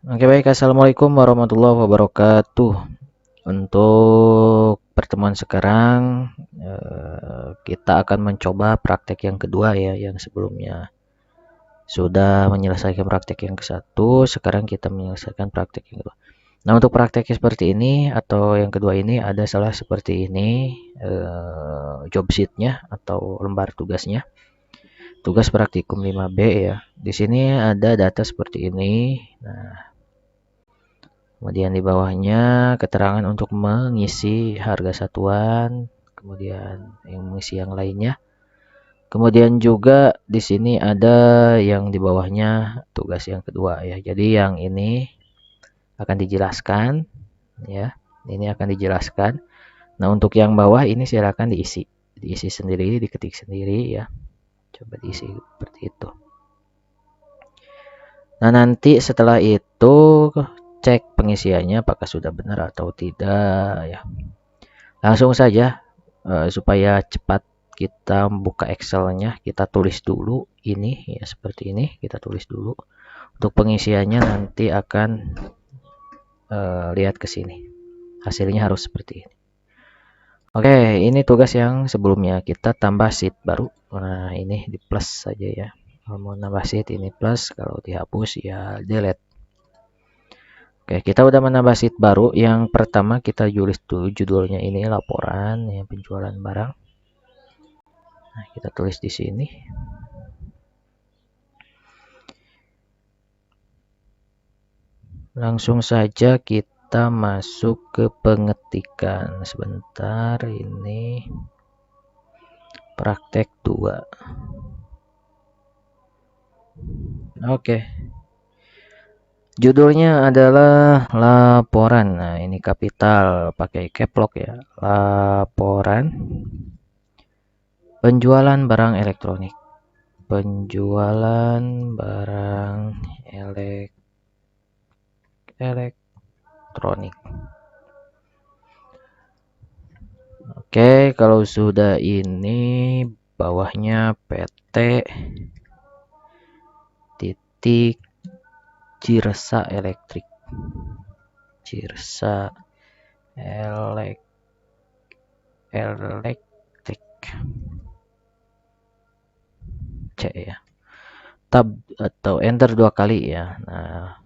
Oke baik, assalamualaikum warahmatullahi wabarakatuh. Untuk pertemuan sekarang kita akan mencoba praktek yang kedua ya, yang sebelumnya sudah menyelesaikan praktek yang ke-1, sekarang kita menyelesaikan praktek yang kedua. Nah untuk prakteknya seperti ini atau yang kedua ini ada salah seperti ini job sheet-nya atau lembar tugasnya. Tugas praktikum 5B ya. Di sini ada data seperti ini. Nah, kemudian di bawahnya keterangan untuk mengisi harga satuan, kemudian yang mengisi yang lainnya. Kemudian juga di sini ada yang di bawahnya tugas yang kedua ya. Jadi yang ini akan dijelaskan ya. Ini akan dijelaskan. Nah, untuk yang bawah ini silakan diisi. Diisi sendiri, diketik sendiri ya. Coba diisi seperti itu. Nah, nanti setelah itu cek pengisiannya apakah sudah benar atau tidak ya. Langsung saja supaya cepat kita buka Excel-nya, kita tulis dulu ini ya seperti ini, kita tulis dulu. Untuk pengisiannya nanti akan lihat ke sini. Hasilnya harus seperti ini. Oke, ini tugas yang sebelumnya kita tambah sheet baru. Nah, ini di plus saja ya. Kalau mau nambah sheet ini plus, kalau dihapus ya delete. Oke, kita udah menambah sheet baru. Yang pertama kita tulis dulu judulnya ini laporan ya penjualan barang. Nah, kita tulis di sini. Langsung saja kita masuk ke pengetikan. Sebentar, ini praktek 2. Oke. Judulnya adalah laporan. Nah, ini kapital pakai caps lock ya. Laporan penjualan barang elektronik. Penjualan barang elektronik. Oke, kalau sudah ini bawahnya PT titik Cirsa Elektrik. Cirsa Elektrik. C ya. Tab atau enter 2 kali ya. Nah,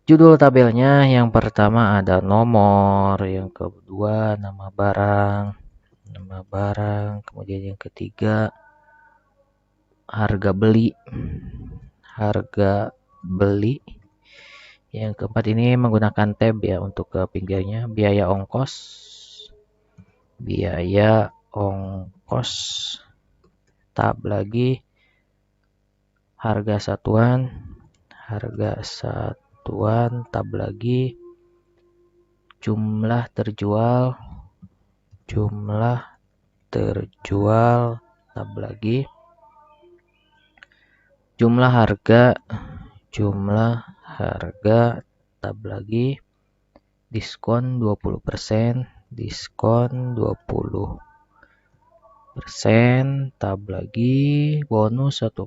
judul tabelnya yang pertama ada nomor, yang kedua nama barang, kemudian yang ketiga harga beli, yang keempat ini menggunakan tab ya untuk ke pinggirnya, biaya ongkos, tab lagi, harga satuan, tab lagi, jumlah terjual, tab lagi, jumlah harga, tab lagi, diskon 20%, tab lagi, bonus 1%,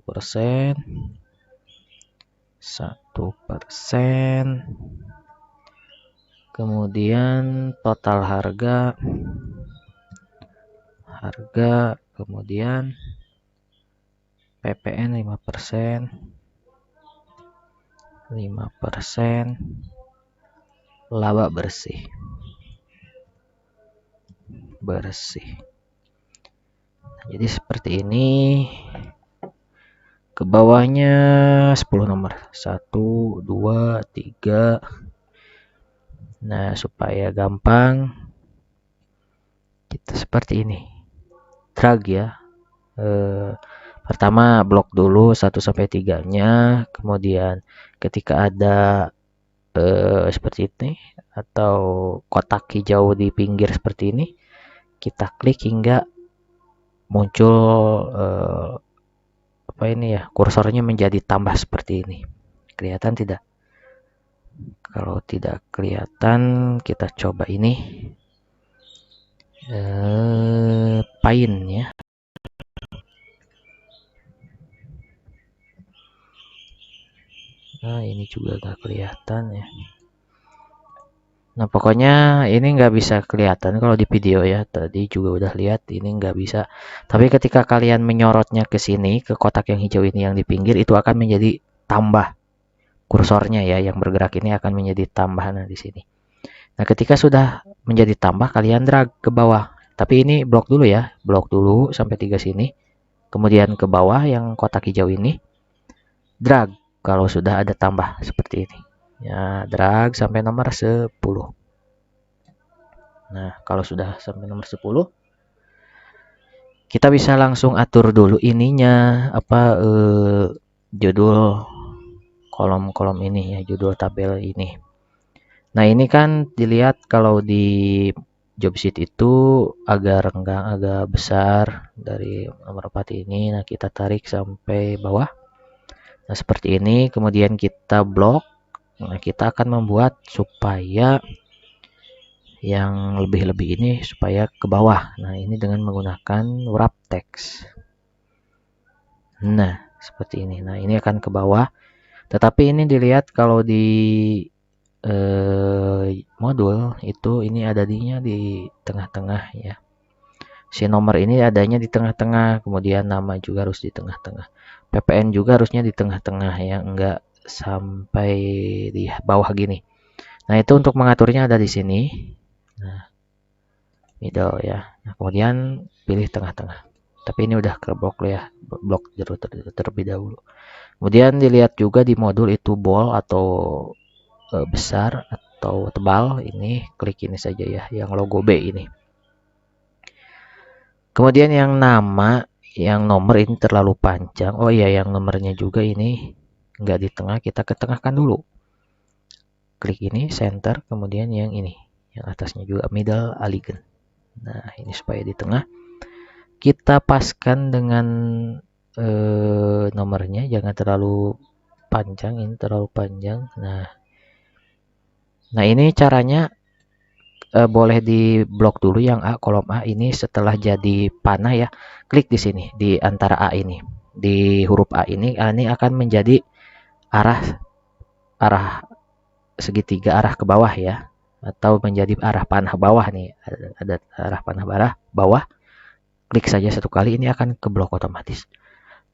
kemudian total harga, kemudian PPN 5%, laba bersih. Jadi seperti ini. Ke bawahnya 10 nomor. 1, 2, 3. Nah, supaya gampang kita seperti ini. Drag ya. Pertama blok dulu 1 sampai 3-nya, kemudian ketika ada seperti ini atau kotak hijau di pinggir seperti ini, kita klik hingga muncul kursornya menjadi tambah seperti ini. Kelihatan tidak? Kalau tidak kelihatan, kita coba ini Paint ya. Nah, ini juga nggak kelihatan ya. Nah, pokoknya ini nggak bisa kelihatan kalau di video ya. Tadi juga udah lihat ini nggak bisa. Tapi ketika kalian menyorotnya ke sini, ke kotak yang hijau ini yang di pinggir, itu akan menjadi tambah. Kursornya ya, yang bergerak ini akan menjadi tambahan di sini. Nah, ketika sudah menjadi tambah, kalian drag ke bawah. Tapi ini blok dulu ya. Blok dulu sampai 3 sini. Kemudian ke bawah yang kotak hijau ini. Drag kalau sudah ada tambah seperti ini. Ya, drag sampai nomor 10. Nah, kalau sudah sampai nomor 10, kita bisa langsung atur dulu ininya judul kolom-kolom ini ya, judul tabel ini. Nah, ini kan dilihat kalau di job sheet itu agak renggang, agak besar dari nomor 4 ini. Nah, kita tarik sampai bawah. Nah, seperti ini. Kemudian kita blok. Nah, kita akan membuat supaya yang lebih-lebih ini supaya ke bawah. Nah, ini dengan menggunakan wrap text. Nah, seperti ini. Nah, ini akan ke bawah. Tetapi ini dilihat kalau di modul itu ini adanya di tengah-tengah ya. Si nomor ini adanya di tengah-tengah, kemudian nama juga harus di tengah-tengah. PPN juga harusnya di tengah-tengah ya, enggak sampai di bawah gini. Nah, itu untuk mengaturnya ada di sini. Nah, middle ya. Nah, kemudian pilih tengah-tengah. Tapi ini udah ke blok ya, blok terlebih dahulu. Kemudian dilihat juga di modul itu bold atau besar atau tebal. Ini klik ini saja ya, yang logo B ini. Kemudian yang nama, yang nomor ini terlalu panjang. Oh iya, yang nomornya juga ini nggak di tengah, kita ketengahkan dulu. Klik ini center, kemudian yang ini, yang atasnya juga middle alignment. Nah, ini supaya di tengah. Kita paskan dengan nomornya, jangan terlalu panjang, ini terlalu panjang. Nah ini caranya boleh di blok dulu yang A, kolom A ini setelah jadi panah ya. Klik di sini di antara A ini. Di huruf A ini akan menjadi arah arah segitiga arah ke bawah ya, atau menjadi arah panah bawah nih. Ada arah panah bawah. Klik saja satu kali, ini akan ke blok otomatis.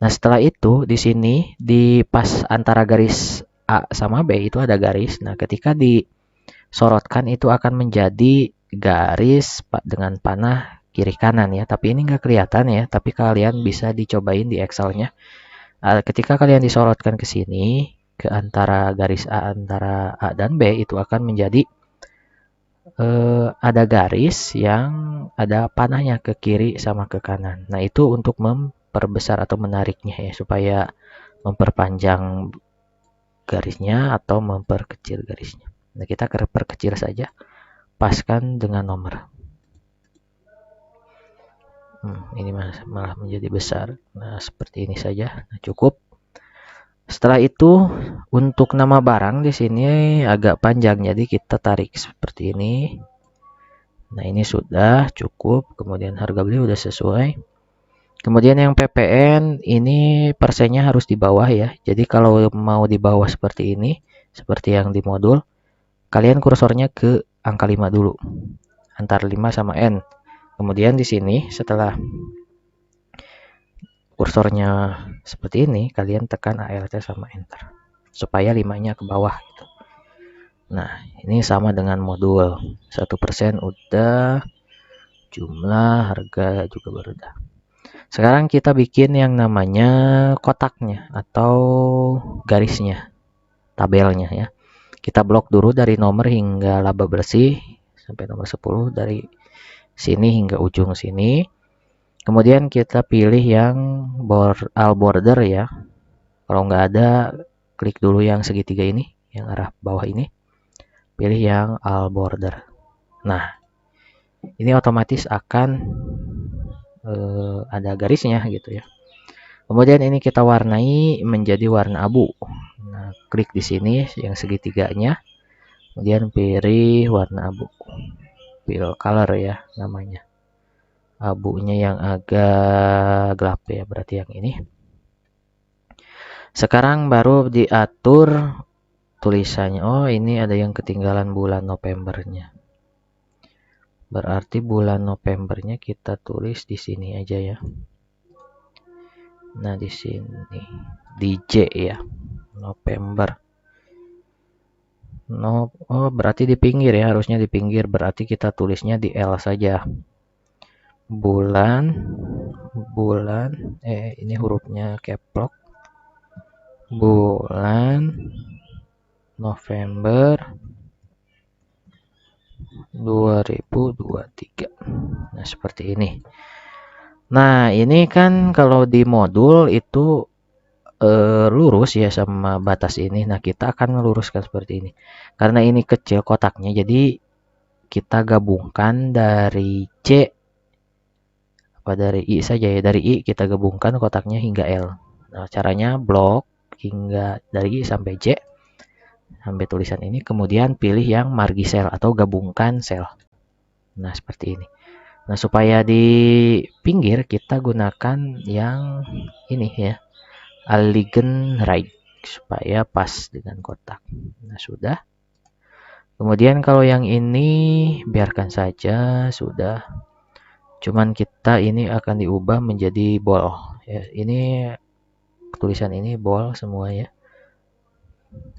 Nah, setelah itu di sini di pas antara garis A sama B itu ada garis. Nah, ketika disorotkan itu akan menjadi garis dengan panah kiri kanan ya. Tapi ini nggak kelihatan ya. Tapi kalian bisa dicobain di Excel-nya. Ketika kalian disorotkan ke sini ke antara garis A antara A dan B itu akan menjadi ada garis yang ada panahnya ke kiri sama ke kanan. Nah, itu untuk memperbesar atau menariknya ya, supaya memperpanjang garisnya atau memperkecil garisnya. Nah, kita perkecil saja, paskan dengan nomor. Ini malah menjadi besar. Nah, seperti ini saja. Nah, cukup. Setelah itu, untuk nama barang di sini agak panjang, jadi kita tarik seperti ini. Nah, ini sudah cukup. Kemudian harga beli sudah sesuai. Kemudian yang PPN ini persennya harus di bawah ya. Jadi kalau mau di bawah seperti ini, seperti yang di modul, kalian kursornya ke angka 5 dulu. Antara 5 sama N. Kemudian di sini setelah kursornya seperti ini, kalian tekan ALT sama Enter. Supaya 5-nya ke bawah gitu. Nah, ini sama dengan modul. 1% udah, jumlah harga juga baru udah. Sekarang kita bikin yang namanya kotaknya atau garisnya, tabelnya ya. Kita blok dulu dari nomor hingga laba bersih sampai nomor 10 dari sini hingga ujung sini. Kemudian kita pilih yang all border ya. Kalau nggak ada, klik dulu yang segitiga ini, yang arah bawah ini. Pilih yang all border. Nah, ini otomatis akan ada garisnya gitu ya. Kemudian ini kita warnai menjadi warna abu. Nah, klik di sini yang segitiganya. Kemudian pilih warna abu. Fill color ya namanya. Abunya yang agak gelap ya, berarti yang ini. Sekarang baru diatur tulisannya. Oh, ini ada yang ketinggalan bulan Novembernya. Berarti bulan Novembernya kita tulis di sini aja ya. Nah, di sini di J ya. November. No, oh berarti di pinggir ya, harusnya di pinggir. Berarti kita tulisnya di L saja. Bulan, ini hurufnya caps lock. Bulan November 2023. Nah, seperti ini. Nah, ini kan kalau di modul itu lurus ya sama batas ini. Nah, kita akan meluruskan seperti ini. Karena ini kecil kotaknya, jadi kita gabungkan dari C dari I saja ya. Dari I kita gabungkan kotaknya hingga L. Nah, caranya blok hingga dari I sampai J sampai tulisan ini, kemudian pilih yang margi sel atau gabungkan sel. Nah, seperti ini. Nah, supaya di pinggir kita gunakan yang ini ya, alignment right, supaya pas dengan kotak. Nah, sudah. Kemudian kalau yang ini biarkan saja, sudah. Cuman kita ini akan diubah menjadi bold. Ya, ini tulisan ini bold semua ya.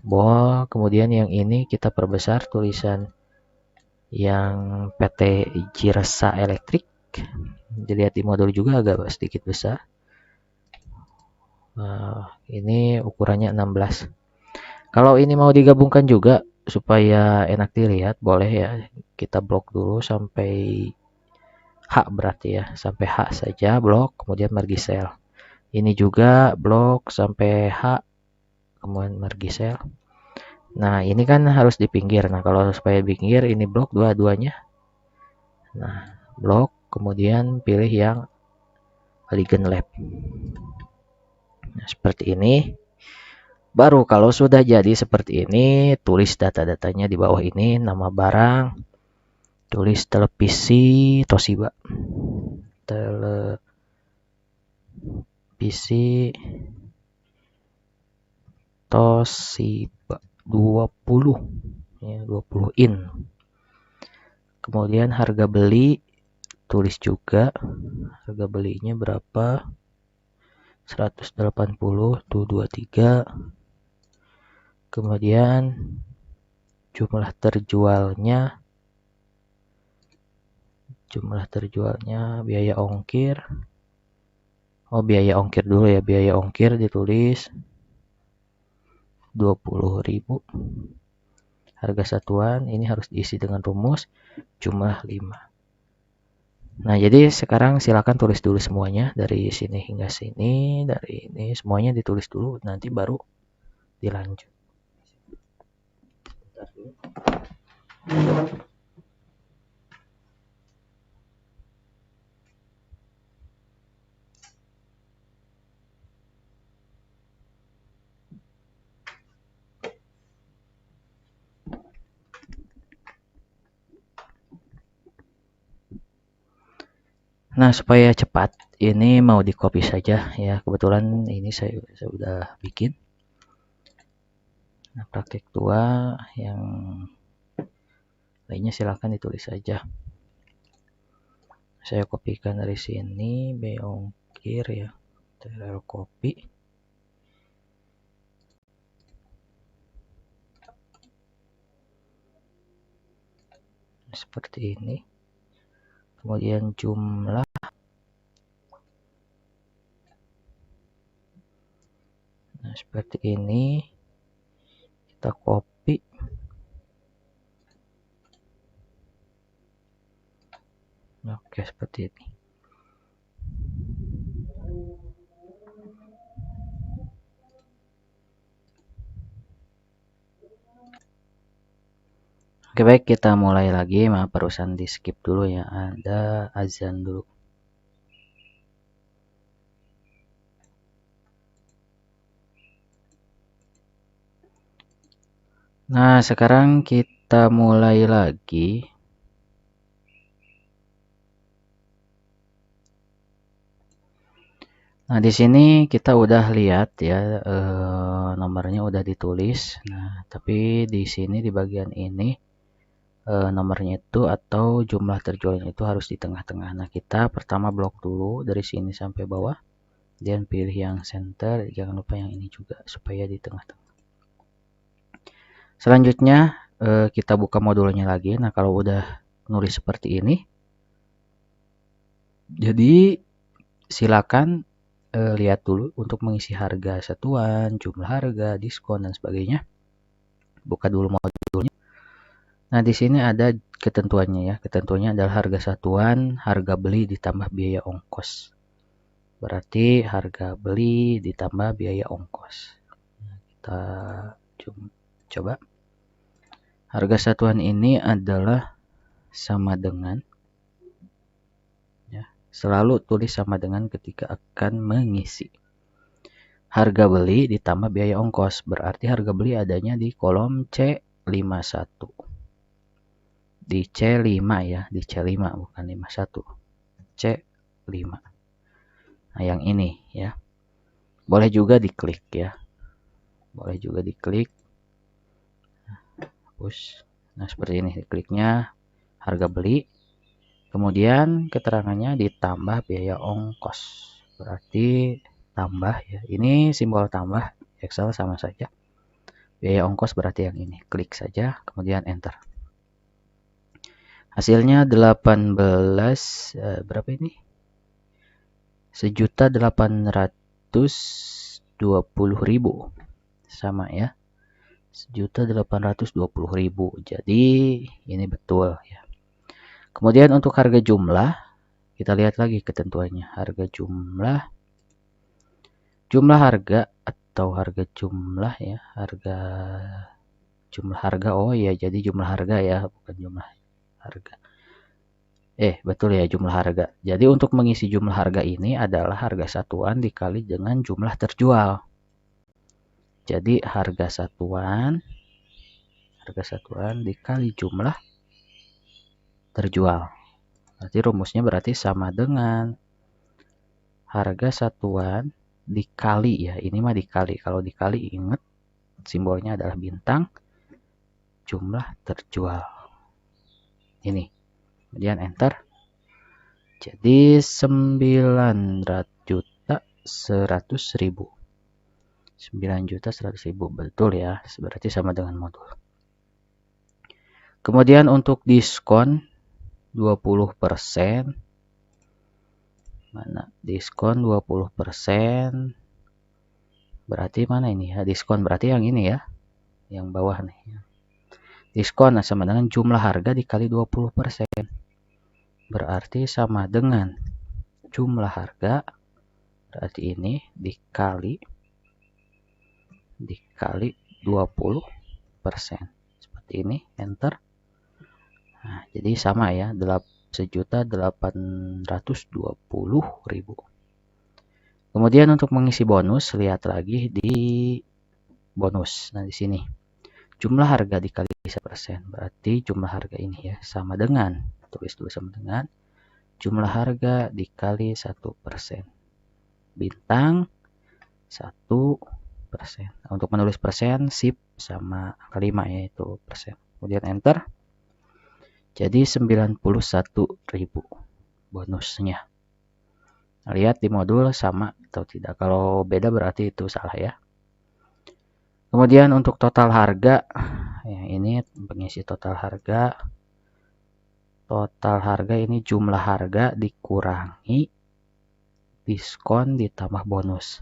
Bold, kemudian yang ini kita perbesar tulisan yang PT Jirsa Elektrik. Dilihat di modul juga agak sedikit besar. Nah, ini ukurannya 16. Kalau ini mau digabungkan juga supaya enak dilihat, boleh ya. Kita blok dulu sampai H berarti ya. Sampai H saja blok, kemudian margi sel. Ini juga blok sampai H, kemudian margi sel. Nah, ini kan harus di pinggir. Nah, kalau supaya di pinggir, ini blok dua-duanya. Nah, blok, kemudian pilih yang Alignment Lab. Nah, seperti ini. Baru kalau sudah jadi seperti ini, tulis data-datanya di bawah ini, nama barang, tulis televisi Toshiba. Televisi Toshiba 20 ya, 20 in. Kemudian harga beli tulis juga harga belinya berapa, 180 tuh 23. Kemudian jumlah terjualnya biaya ongkir. Oh, biaya ongkir dulu ya, biaya ongkir ditulis 20.000. Harga satuan ini harus diisi dengan rumus jumlah 5. Nah, jadi sekarang silakan tulis dulu semuanya dari sini hingga sini, dari ini semuanya ditulis dulu, nanti baru dilanjut. Nah, supaya cepat, ini mau di copy saja ya. Kebetulan ini saya sudah bikin. Nah, praktek 2 yang lainnya silakan ditulis saja. Saya kopikan dari sini, B ongkir ya. Tinggal copy. Seperti ini. Kemudian jumlah. Nah, seperti ini. Kita copy. Oke, seperti ini. Oke, baik, kita mulai lagi. Maaf, barusan di skip dulu ya. Ada azan dulu. Nah, sekarang kita mulai lagi. Nah, di sini kita udah lihat ya, nomornya udah ditulis. Nah, tapi di sini di bagian ini nomornya itu atau jumlah terjualnya itu harus di tengah-tengah. Nah, kita pertama blok dulu dari sini sampai bawah, dan pilih yang center, jangan lupa yang ini juga supaya di tengah-tengah. Selanjutnya kita buka modulnya lagi. Nah, kalau udah nulis seperti ini, jadi silakan lihat dulu untuk mengisi harga satuan, jumlah harga, diskon, dan sebagainya. Buka dulu modulnya. Nah, di sini ada ketentuannya ya. Ketentuannya adalah harga satuan, harga beli ditambah biaya ongkos. Berarti harga beli ditambah biaya ongkos. Nah, kita coba. Harga satuan ini adalah sama dengan, ya, selalu tulis sama dengan ketika akan mengisi. Harga beli ditambah biaya ongkos, berarti harga beli adanya di kolom C51. Di C5 ya, di C5 bukan 51. C5. Nah, yang ini ya. Boleh juga diklik ya. Boleh juga diklik. Hapus. Nah, seperti ini. Kliknya harga beli. Kemudian keterangannya ditambah biaya ongkos. Berarti tambah ya. Ini simbol tambah, Excel sama saja. Biaya ongkos berarti yang ini. Klik saja, kemudian enter. Hasilnya 18 berapa ini? 1.820.000. Sama ya. 1.820.000. Jadi ini betul ya. Kemudian untuk harga jumlah, kita lihat lagi ketentuannya. Harga jumlah harga atau harga jumlah ya, jumlah harga. Oh ya, jadi jumlah harga ya, bukan jumlah harga. Betul ya, jumlah harga. Jadi untuk mengisi jumlah harga ini adalah harga satuan dikali dengan jumlah terjual. Jadi harga satuan dikali jumlah terjual. Berarti rumusnya berarti sama dengan harga satuan dikali ya. Ini mah dikali. Kalau dikali ingat simbolnya adalah bintang, jumlah terjual. Ini. Kemudian enter. Jadi 9.100.000. 9.100.000. Betul ya. Berarti sama dengan modul. Kemudian untuk diskon 20%. Mana? Diskon 20%. Berarti mana ini ya? Diskon berarti yang ini ya. Yang bawah nih. Diskon sama dengan jumlah harga dikali 20%. Berarti sama dengan jumlah harga. Berarti ini dikali 20%. Seperti ini. Enter. Nah, jadi sama ya. 1.820.000. Kemudian untuk mengisi bonus, lihat lagi di bonus. Nah, di sini jumlah harga dikali 1%. Berarti jumlah harga ini ya sama dengan, tulis dulu sama dengan jumlah harga dikali 1%. Bintang 1%. Nah, untuk menulis persen, shift sama angka 5 yaitu persen. Kemudian enter. Jadi 91.000 bonusnya. Lihat di modul sama atau tidak. Kalau beda berarti itu salah ya. Kemudian untuk total harga, ya ini pengisi total harga. Total harga ini jumlah harga dikurangi diskon ditambah bonus.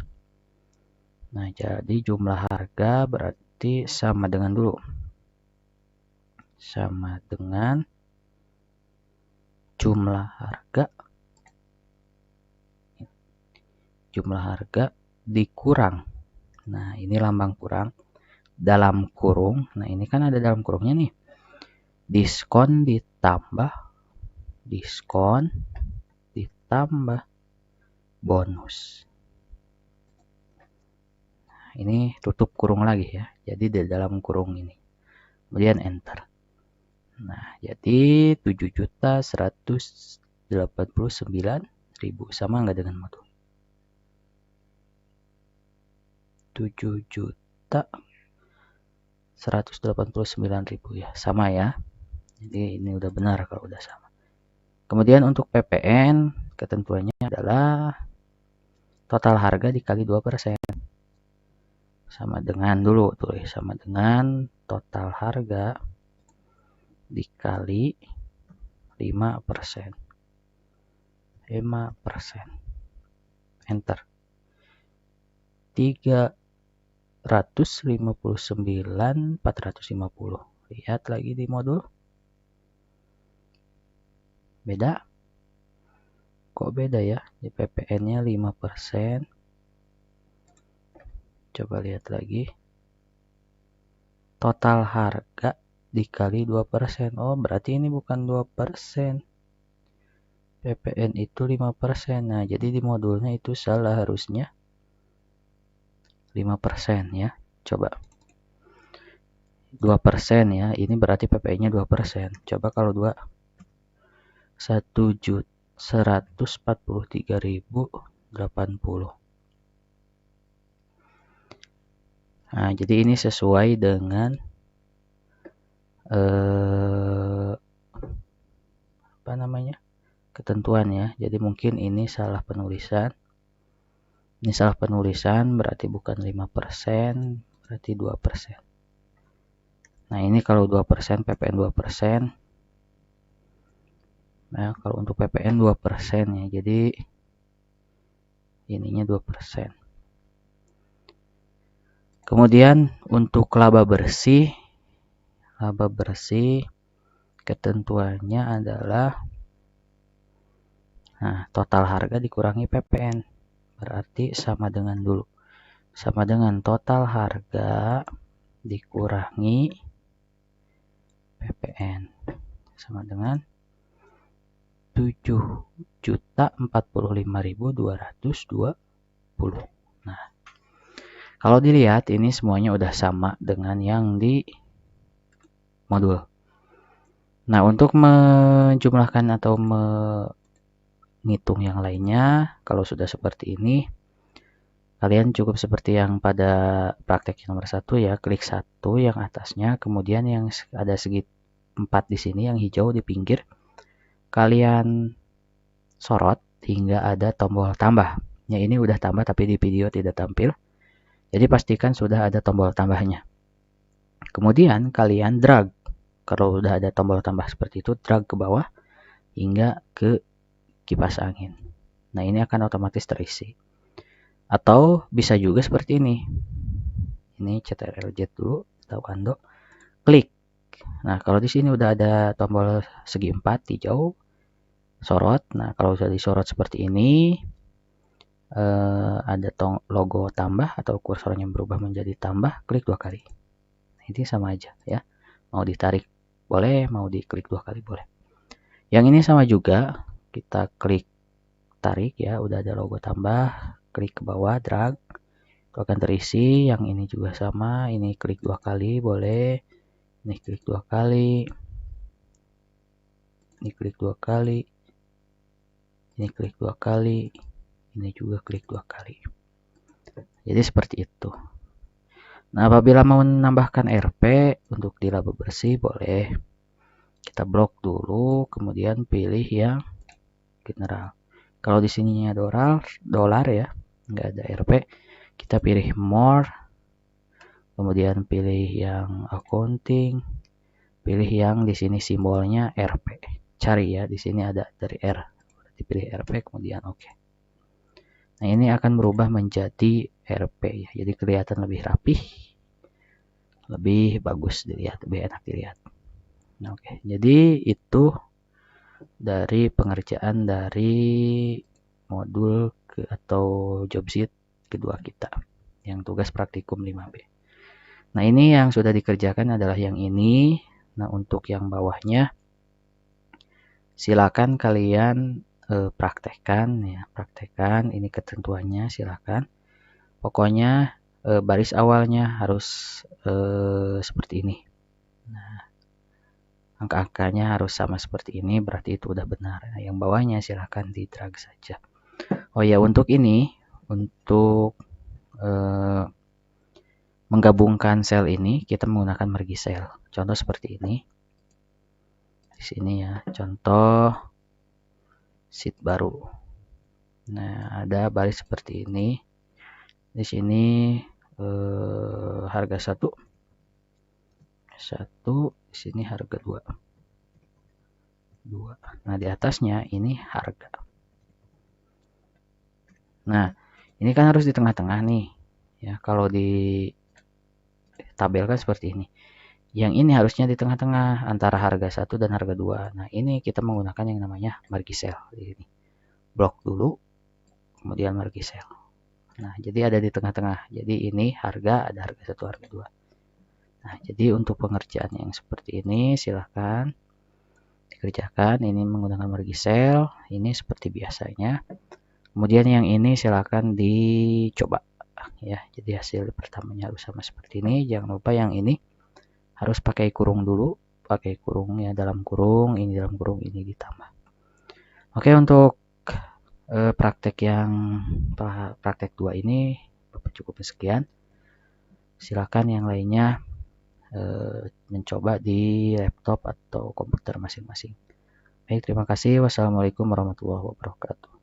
Nah, jadi jumlah harga berarti sama dengan dulu. Sama dengan jumlah harga. Jumlah harga dikurang. Nah, ini lambang kurang. Dalam kurung. Nah, ini kan ada dalam kurungnya nih. Diskon ditambah bonus. Nah, ini tutup kurung lagi ya. Jadi di dalam kurung ini. Kemudian enter. Nah, jadi 7.189.000 sama nggak dengan modul? 7.189.000 ya, sama ya. Jadi ini udah benar kalau udah sama. Kemudian untuk PPN ketentuannya adalah total harga dikali 2%. Sama dengan dulu tulis sama dengan total harga dikali 5%. 5%. Enter. 359.450. Lihat lagi di modul. Beda? Kok beda ya? Di PPN-nya 5%. Coba lihat lagi. Total harga dikali 2%. Oh, berarti ini bukan 2%. PPN itu 5%. Nah, jadi di modulnya itu salah, harusnya 5% ya. Coba. 2% ya. Ini berarti PPN-nya 2%. Coba kalau 2. 1.143.080. Nah, jadi ini sesuai dengan apa namanya? Ketentuan ya. Jadi mungkin ini salah penulisan. Ini salah penulisan berarti bukan 5%, berarti 2%. Nah, ini kalau 2%, PPN 2%. Nah, kalau untuk PPN 2% ya. Jadi ininya 2%. Kemudian untuk laba bersih ketentuannya adalah total harga dikurangi PPN. Berarti sama dengan dulu. Sama dengan total harga dikurangi PPN. Sama dengan 7.045.220. Nah, kalau dilihat ini semuanya udah sama dengan yang di modul. Nah, untuk menjumlahkan atau menghitung yang lainnya, kalau sudah seperti ini, kalian cukup seperti yang pada praktek nomor 1 ya, klik 1 yang atasnya, kemudian yang ada segi 4 di sini, yang hijau di pinggir, kalian sorot hingga ada tombol tambah. Ya, ini udah tambah tapi di video tidak tampil. Jadi pastikan sudah ada tombol tambahnya. Kemudian kalian drag. Kalau udah ada tombol tambah seperti itu, drag ke bawah hingga ke kipas angin. Nah, ini akan otomatis terisi. Atau bisa juga seperti ini. Ini CTRL-Z dulu atau Ando. Klik. Nah, kalau di sini udah ada tombol segi 4 hijau, sorot. Nah, kalau sudah disorot seperti ini, ada logo tambah atau kursornya berubah menjadi tambah, klik 2 kali. Nah, ini sama aja ya. Mau ditarik boleh, mau diklik 2 kali boleh. Yang ini sama juga, kita klik tarik ya, udah ada logo tambah, klik ke bawah, drag, itu akan terisi. Yang ini juga sama, ini klik 2 kali boleh, ini klik 2 kali, ini klik 2 kali, ini klik 2 kali, ini juga klik 2 kali. Jadi seperti itu. Nah, apabila mau menambahkan RP untuk di laba bersih boleh. Kita blok dulu, kemudian pilih yang general. Kalau di sininya dolar ya, nggak ada RP, kita pilih more, kemudian pilih yang accounting, pilih yang di sini simbolnya RP. Cari ya, di sini ada dari R. Dipilih RP, kemudian oke. Nah, ini akan berubah menjadi RP ya, jadi kelihatan lebih rapih, lebih bagus dilihat, lebih enak dilihat. Nah, oke. Jadi itu dari pengerjaan dari modul atau job sheet kedua kita yang tugas praktikum 5B. Nah, ini yang sudah dikerjakan adalah yang ini. Nah, untuk yang bawahnya silakan kalian praktekkan ya, praktekkan ini ketentuannya, silakan. Pokoknya baris awalnya harus seperti ini. Nah, angka-angkanya harus sama seperti ini, berarti itu udah benar. Nah, yang bawahnya silahkan di drag saja. Oh ya, untuk ini, untuk menggabungkan sel ini, kita menggunakan merge cell. Contoh seperti ini. Di sini ya, contoh sheet baru. Nah, ada baris seperti ini. Di sini harga 1. Di sini harga 2. Nah, di atasnya ini harga. Nah, ini kan harus di tengah-tengah nih. Ya, kalau di tabel kan seperti ini. Yang ini harusnya di tengah-tengah antara harga 1 dan harga 2. Nah, ini kita menggunakan yang namanya margin cell di sini. Blok dulu, kemudian margin cell. Nah, jadi ada di tengah-tengah. Jadi ini harga, ada harga 1, harga 2. Nah, jadi untuk pengerjaan yang seperti ini silahkan dikerjakan. Ini menggunakan margin cell, ini seperti biasanya. Kemudian yang ini silahkan dicoba ya. Jadi hasil pertamanya harus sama seperti ini. Jangan lupa yang ini harus pakai kurung dulu, pakai kurung ya, dalam kurung, ini dalam kurung, ini ditambah. Oke, untuk praktek 2 ini cukup sekian. Silakan yang lainnya mencoba di laptop atau komputer masing-masing. Baik, terima kasih. Wassalamualaikum warahmatullahi wabarakatuh.